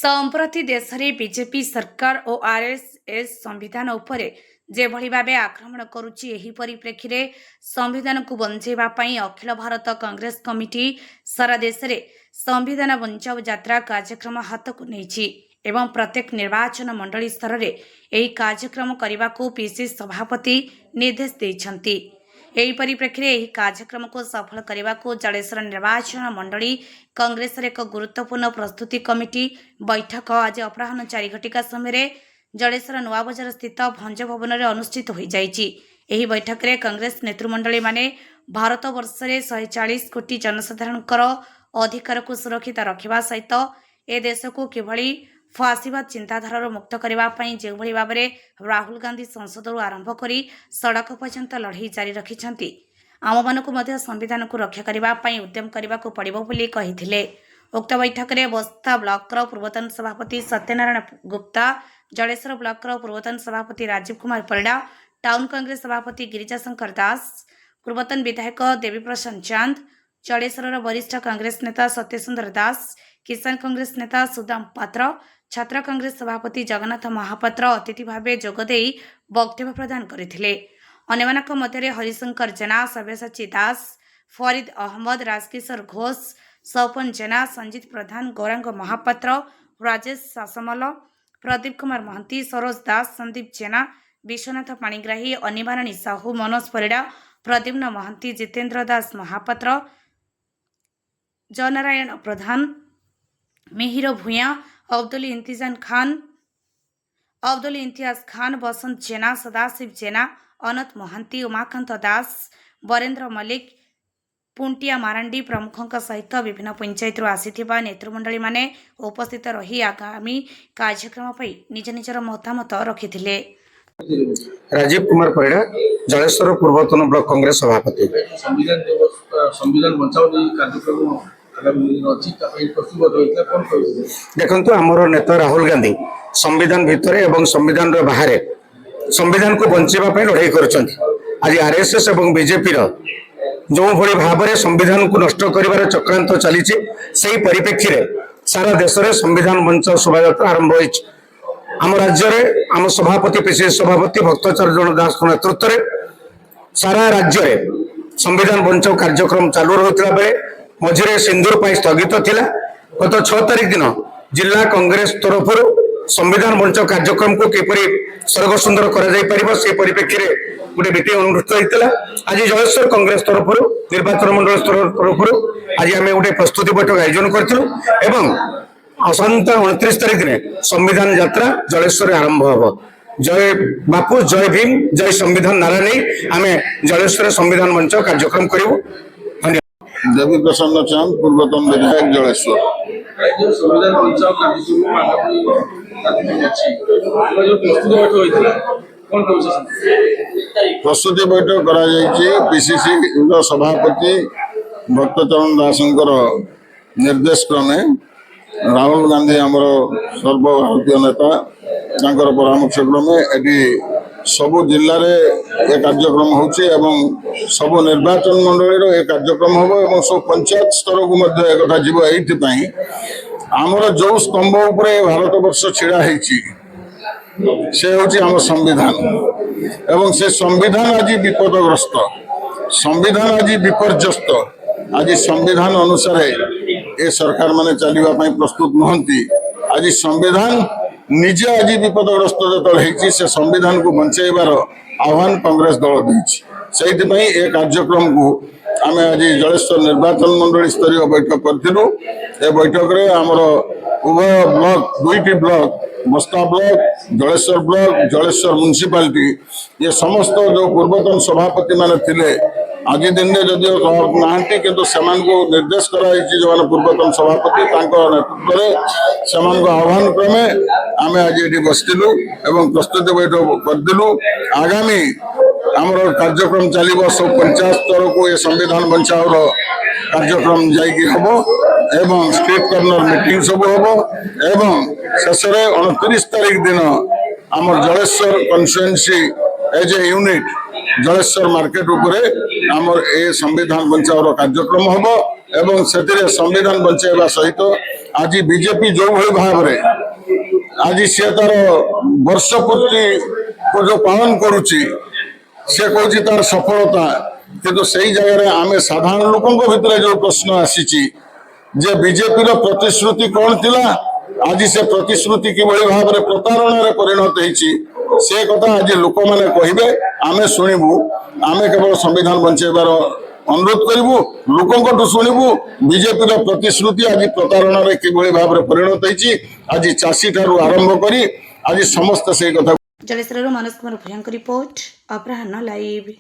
संप्रति देश में बीजेपी सरकार और आरएसएस संविधान उपरे जेभली भावे आक्रमण करुच्ची एही परिप्रेक्षी रे संविधान को बंचाइबा पई अखिल भारत कांग्रेस कमिटी सारा देश में संविधान बंचाओ यात्रा कार्यक्रम हाथ को नहीं एवं प्रत्येक निर्वाचन मंडली स्तर में यह कार्यक्रम करने को पीसीसी सभापति निर्देश देइछंती। एही परिप्रेक्षी रे कार्यक्रम को सफल करने को जलेश्वर निर्वाचन मंडली कांग्रेस एक गुरुत्वपूर्ण प्रस्तुति कमिटी बैठक आज अपराह्न 4 घटिका समय जलेश्वर नुआबजार स्थित भंज भवन में अनुष्ठित हो जाइछि। एही बैठक रे कांग्रेस नेतृमंडली माने भारत वर्ष में 140 कोटी जनसाधारणकर अधिकार को सुरक्षित रखा सहित ए देश को किभली फासीवाद चिंताधारा मुक्त करने जो भाव में राहुल गांधी संसद आरंभ कर सड़क पर्यंत लड़ाई जारी रखिंट आम मानक संविधान को रक्षा करने उद्यम करने को पड़ो बोली उक्त बैठक में बस्ता ब्लॉकर पूर्वतन सभापति सत्यनारायण गुप्ता, जलेश्वर ब्लॉकर पूर्वतन सभापति राजीव कुमार परिडा, टाउन कांग्रेस सभापति गिरिजाशंकर दास, पूर्वतन विधायक देवी प्रसाद चांद, जलेश्वर वरिष्ठ कांग्रेस नेता सत्यसुंदर दास, किसान कांग्रेस नेता सुदाम पात्र, छात्र कांग्रेस सभापति जगन्नाथ महापात्र अतिथि भावे जोगदे वक्तव्य प्रदान करथिले। अन्यमानक मध्य हरिशंकर जेना, सब्यसाची दास, फरीद अहमद, राजकिशोर घोष, सौपन जेना, संजीत प्रधान, गौरांग महापात्र, राजेश सासमल, प्रदीप कुमार महंती, सरोज दास, संदीप जेना, विश्वनाथ पाणिग्राही, अनिबाराणी साहू, मनोज परिडा, प्रद्युम्न महंती, जितेंद्र दास महापात्र, जयनारायण प्रधान, मिहिर भूया, अब्दुल इम्तियाज खान, बसंत जेना, सदाशिव जेना, अनंत महंती, उमाकांत दास, बरेन्द्र मल्लिक, पुंटिया मारांडी प्रमुखों सहित विभिन्न पंचायत आसीथिबा नेतृमंडली माने उपस्थित रही आगामी कार्यक्रम पर निज निजर मतामत रखिथिले। राजीव कुमार परिडा, जलेश्वर पूर्वतन ब्लॉक कांग्रेस सभापति। संविधान बचाओ कार्यक्रम देखो आमर नेता राहुल गांधी संविधान भितर एवं संविधान बाहर संविधान को बचाइबा लड़ाई कर आज आरएसएस और बीजेपी जो भली भाव में संविधान को नष्ट कर चक्रांत चली परिप्रेक्षी सारा देश में संविधान बचाओ शोभा आरंभ हो आम राज्य में आम सभापति पीसीसी सभापति भक्तचरण दास नेतृत्व में सारा राज्य में संविधान बचाओ कार्यक्रम चालू रहा बेले मझे सिंदूर स्थगित थिला। गत 6 तारिख दिन जिला कांग्रेस तरफ संविधान बचाओ कार्यक्रम को किपरि सर्वसुंदर कर परिप्रेक्षी गोटे मीटिंग अनुष्ठित होता। आज जलेश्वर कांग्रेस तरफ निर्वाचन मंडल तरफ आज आम गोटे प्रस्तुति बैठक आयोजन करूँ एवं आसंता 29 तारिख में संविधान यात्रा जलेश्वर आरंभ हम। जय बापू, जय भीम, जय संविधान नारा नहीं आम जलेश्वर संविधान बचाओ कार्यक्रम करूँ। देवी प्रसन्न चांद, पूर्वतन विधायक, जलेश्वर। संविधान बचाओ प्रस्तुति बैठक करा पीसीसी सभापति भक्तचरण दासंकर निर्देश क्रमे राहुल गांधी आमर सर्वभारतीय नेता परामर्श क्रमे एटी सबु जिले में एक कार्यक्रम होची एवं सबु निर्वाचन मंडली एक कार्यक्रम हम और सब पंचायत स्तर को मध्य एक जीव एपाई आमर जो स्तंभ उपरे भारत वर्ष छिड़ा से हूँ आम संविधान एवं से संविधान आज विपदग्रस्त, संविधान आज विपर्यस्त। आज संविधान अनुसार ए सरकार माने चलने प्रस्तुत नुहंती। आज संविधान निजे आज विपदग्रस्त जो से संविधान को बचाइबार आह्वान कांग्रेस दल देपाई ए कार्यक्रम को आम आज जलेश्वर निर्वाचन मंडली स्तरीय बैठक करूँ। ए बैठक में आमर उभय ब्लॉक 2टी ब्लॉक बस्ता block, Jaleshwar block, Jaleshwar municipality ये समस्त जो पूर्वतन सभापति माने थिले आज दिन में जदिव नहांती किंतु सेमान को निर्देश कराई जो पूर्वतन सभापति नेतृत्व में आह्वान क्रमे आम आज ये बसलु एवं प्रस्तुति बैठक करदेलु। आगामी आमर कार्यक्रम चलो सब पंचायत स्तर को ये संविधान बचाओ कार्यक्रम जाइए हम एवं स्ट्रीट कर्नर मीटिंग सब हम एवं शेष 29 तारिख दिन आमर Jaleswar constituency as a unit Jaleswar market उपरे आमर ए संविधान बचावर कार्यक्रम हम एवं से संविधान बचाइबा सहित आज बीजेपी जो भाई भाव में आज सी तार वर्ष पूर्ति को जो पालन करुच्ची से कौन तार सफलता किंतु से जगह आम साधारण लोकों भितर जो प्रश्न आसी जे बीजेपी प्रतिश्रुति कौन थिला आज से प्रतिश्रुति किभली भाव में प्रतारणा परिणत होती से कथा आज लोक मैंने कहे आमे शुणु आमे केवल संविधान बचाइबार अनुरोध करूँ लोकों शुणु बीजेपी प्रतिश्रुति आज प्रतारणा किभली भाव में परिणत होती आज चाषी ठारू आरंभ करी आज समस्त से कथा जलेश्वर मनोज कुमार भूया रिपोर्ट अपराह्न लाइव।